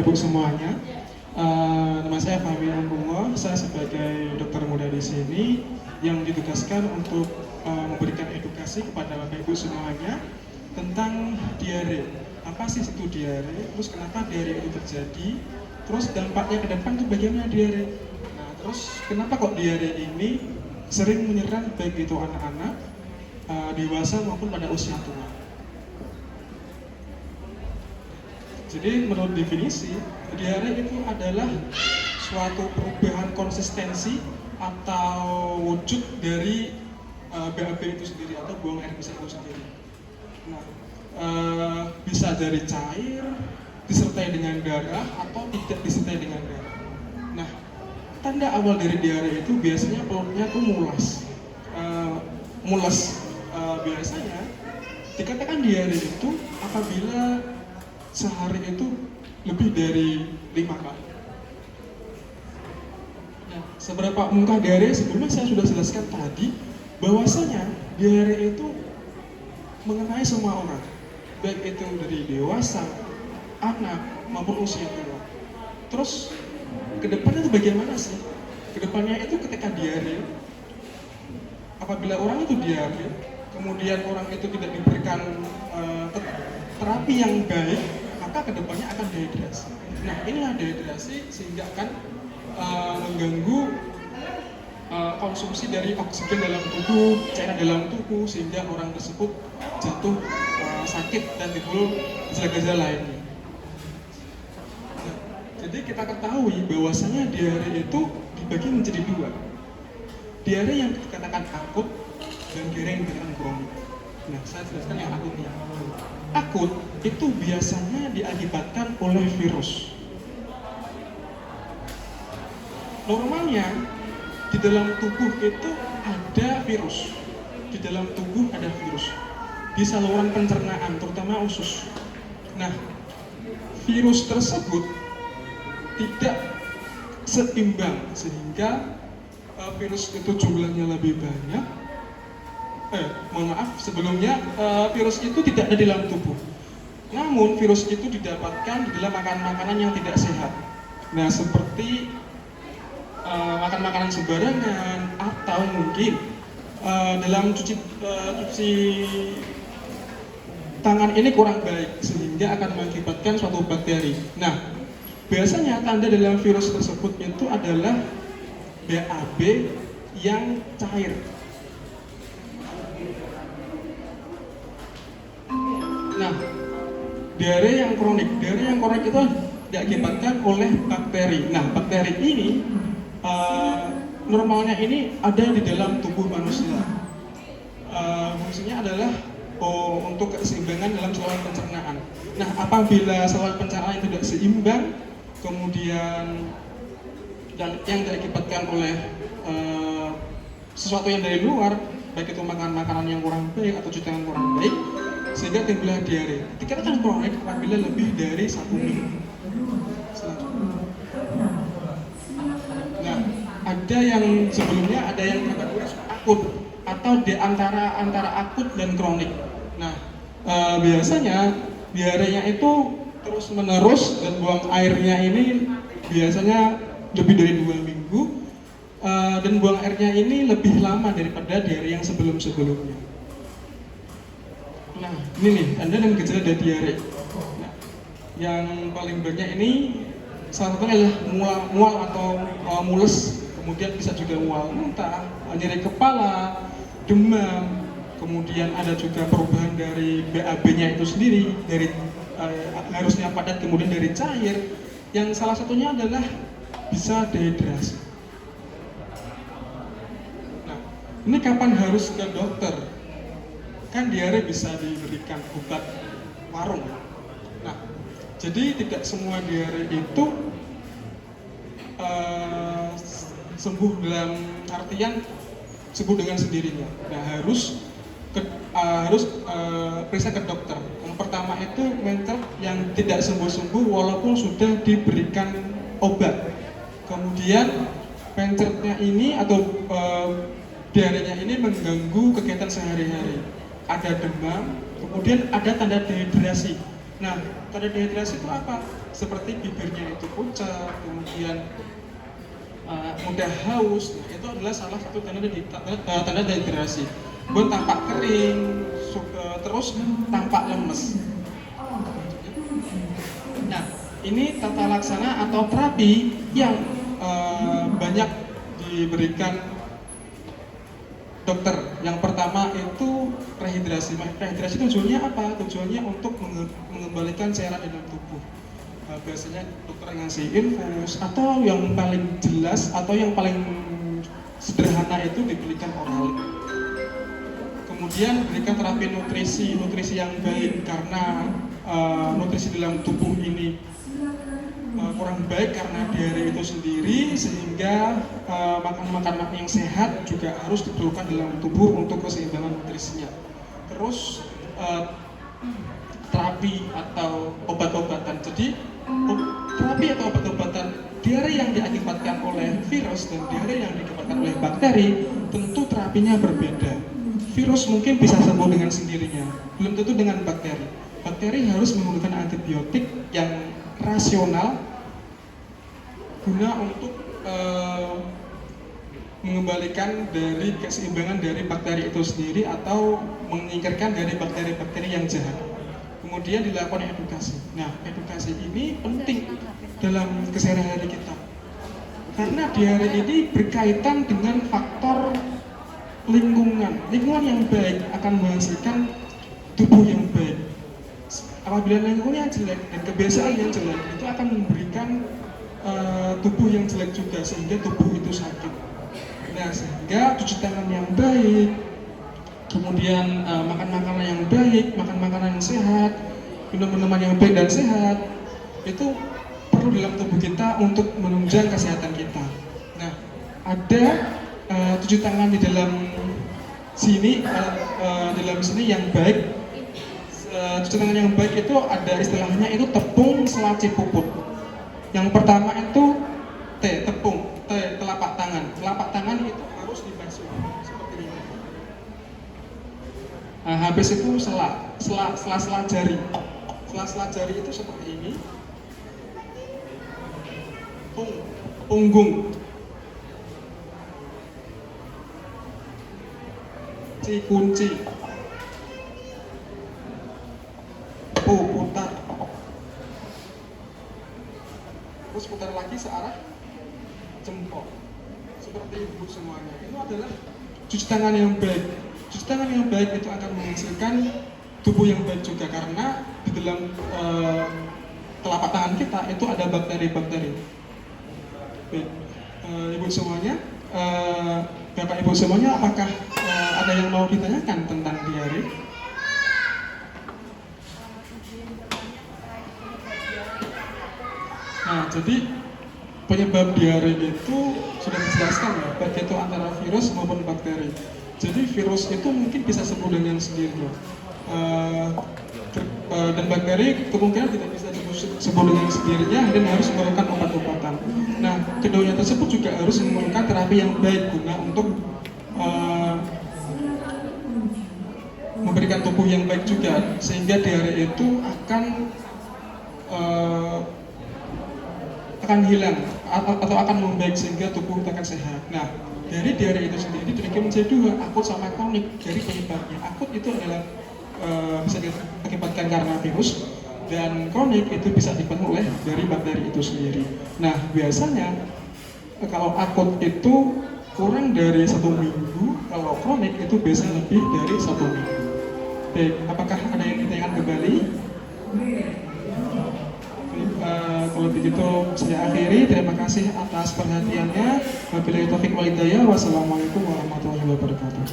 Ibu semuanya. Nama saya Fahmi Amrullah, saya sebagai dokter muda di sini yang ditugaskan untuk memberikan edukasi kepada Bapak Ibu semuanya tentang diare. Apa sih itu diare? Terus kenapa diare itu terjadi? Terus dampaknya ke depan itu bagaimana diare? Nah, terus kenapa kok diare ini sering menyerang baik itu anak-anak, dewasa maupun pada usia tua? Jadi menurut definisi, diare itu adalah suatu perubahan konsistensi atau wujud dari BAB itu sendiri atau buang air besar itu sendiri. Nah, bisa dari cair, disertai dengan darah atau tidak disertai dengan darah. Nah, tanda awal dari diare itu biasanya perutnya tuh mulas. Biasanya dikatakan diare itu apabila sehari itu lebih dari 5 kali. Nah, seberapa muka diare sebelumnya saya sudah jelaskan tadi bahwasanya diare itu mengenai semua orang, baik itu dari dewasa, anak maupun usia tua. Terus kedepannya itu bagaimana sih? Kedepannya itu ketika diare, apabila orang itu diare, kemudian orang itu tidak diberikan terapi yang baik, maka kedepannya akan dehidrasi. Nah, inilah dehidrasi sehingga akan mengganggu konsumsi dari oksigen dalam tubuh, cairan dalam tubuh, sehingga orang tersebut jatuh sakit dan timbul gejala-gejala lainnya. Nah, jadi kita ketahui bahwasanya diare itu dibagi menjadi 2. Diare yang dikatakan akut dan diare yang dikatakan kronik. Nah, saya jelaskan yang akutnya. Akut itu biasanya diakibatkan oleh virus. Normalnya di dalam tubuh itu ada virus. Di dalam tubuh ada virus. Di saluran pencernaan, terutama usus. Nah, virus tersebut tidak seimbang sehingga virus itu jumlahnya lebih banyak. Mohon maaf, sebelumnya virus itu tidak ada di dalam tubuh. Namun virus itu didapatkan di dalam makanan-makanan yang tidak sehat. Nah, seperti makan makanan sembarangan atau mungkin dalam cuci tangan ini kurang baik sehingga akan mengakibatkan suatu bakteri. Nah, biasanya tanda dalam virus tersebut itu adalah BAB yang cair. Nah, diare yang kronik itu diakibatkan oleh bakteri. Nah, bakteri ini normalnya ini ada di dalam tubuh manusia. Fungsinya adalah untuk keseimbangan dalam saluran pencernaan. Nah, apabila saluran pencernaan tidak seimbang, kemudian dan yang diakibatkan oleh sesuatu yang dari luar, baik itu makan makanan yang kurang baik atau cuci tangan kurang baik, sehingga timbullah diare. Dikatakan kronik apabila lebih dari 1 minggu. Nah, ada yang sebelumnya ada yang akut atau di antara akut dan kronik. Nah, biasanya diarenya itu terus menerus dan buang airnya ini biasanya lebih dari 2 minggu dan buang airnya ini lebih lama daripada diare yang sebelum-sebelumnya. Nah, ini nih, tanda dan gejala dari diare. Nah, yang paling banyak ini salah satunya adalah mual atau mules, kemudian bisa juga mual muntah, nyeri kepala, demam, kemudian ada juga perubahan dari BAB-nya itu sendiri, dari harusnya padat kemudian dari cair, yang salah satunya adalah bisa dehidrasi. Nah, ini kapan harus ke dokter? Kan diare bisa diberikan obat warung. Nah, jadi tidak semua diare itu sembuh dalam artian sembuh dengan sendirinya. Nah, harus periksa ke dokter. Yang pertama itu mental yang tidak sembuh-sembuh walaupun sudah diberikan obat. Kemudian pencernya ini atau diarenya ini mengganggu kegiatan sehari-hari. Ada demam, kemudian ada tanda dehidrasi. Nah, tanda dehidrasi itu apa? Seperti bibirnya itu pucat, kemudian mudah haus. Nah, itu adalah salah satu tanda dehidrasi. Kemudian tampak kering, terus tampak lemes. Nah, ini tata laksana atau terapi yang banyak diberikan dokter. Yang pertama itu rehidrasi. Rehidrasi tujuannya apa? Tujuannya untuk mengembalikan cairan dalam tubuh. Biasanya dokter ngasih infus atau yang paling jelas atau yang paling sederhana itu diberikan oral. Kemudian berikan terapi nutrisi yang baik karena nutrisi dalam tubuh ini kurang baik karena diare itu sendiri, sehingga makan yang sehat juga harus diperlukan dalam tubuh untuk keseimbangan nutrisinya. Terus terapi atau obat-obatan. Jadi terapi atau obat-obatan diare yang diakibatkan oleh virus dan diare yang diakibatkan oleh bakteri tentu terapinya berbeda. Virus mungkin bisa sembuh dengan sendirinya, belum tentu dengan bakteri. Bakteri harus menggunakan antibiotik yang rasional guna untuk mengembalikan dari keseimbangan dari bakteri itu sendiri atau menyingkirkan dari bakteri-bakteri yang jahat. Kemudian dilakukan edukasi. Nah, edukasi ini penting dalam keseharian kita karena diare ini berkaitan dengan faktor lingkungan yang baik akan menghasilkan tubuh yang baik. Apabila lingkungannya jelek dan kebiasaan yang jelek itu akan memberikan tubuh yang jelek juga, sehingga tubuh itu sakit. Nah, sehingga cuci tangan yang baik, kemudian makan makanan yang baik, makan makanan yang sehat, minum minuman yang baik dan sehat, itu perlu dalam tubuh kita untuk menunjang kesehatan kita. Nah, ada cuci tangan di dalam sini, yang baik. Cuci tangan yang baik itu ada istilahnya itu tepung selaci puput. Yang pertama itu telapak tangan. Telapak tangan itu harus dibasuh seperti ini. Nah, habis itu sela jari. Sela jari itu seperti ini. Punggung. Kunci. Putar. Terus putar lagi searah jempol. Seperti itu semuanya. Itu adalah cuci tangan yang baik. Cuci tangan yang baik itu akan menghasilkan tubuh yang baik juga karena di dalam telapak tangan kita itu ada bakteri-bakteri. Baik, ibu semuanya, bapak ibu semuanya, apakah ada yang mau ditanyakan tentang diare? Nah, jadi penyebab diare itu sudah dijelaskan ya, baik itu antara virus maupun bakteri. Jadi virus itu mungkin bisa sembuh dengan sendirinya, dan bakteri kemungkinan tidak bisa sembuh dengan sendirinya dan harus melakukan obat-obatan. Nah, keduanya tersebut juga harus memerlukan terapi yang baik guna untuk memberikan tubuh yang baik juga, sehingga diare itu akan hilang atau akan membaik sehingga tubuh akan sehat. Nah, dari diare itu sendiri dibagi menjadi dua, akut sama kronik. Dari penyebabnya, akut itu adalah bisa diakibatkan karena virus, dan kronik itu bisa diakibatkan oleh dari bakteri itu sendiri. Nah, biasanya kalau akut itu kurang dari 1 minggu, kalau kronik itu biasanya lebih dari 1 minggu. Baik, apakah ada yang ditanyakan kembali? Kalau begitu saya akhiri. Terima kasih atas perhatiannya. Wabillahi taufiq wal hidayah. Wassalamualaikum warahmatullahi wabarakatuh.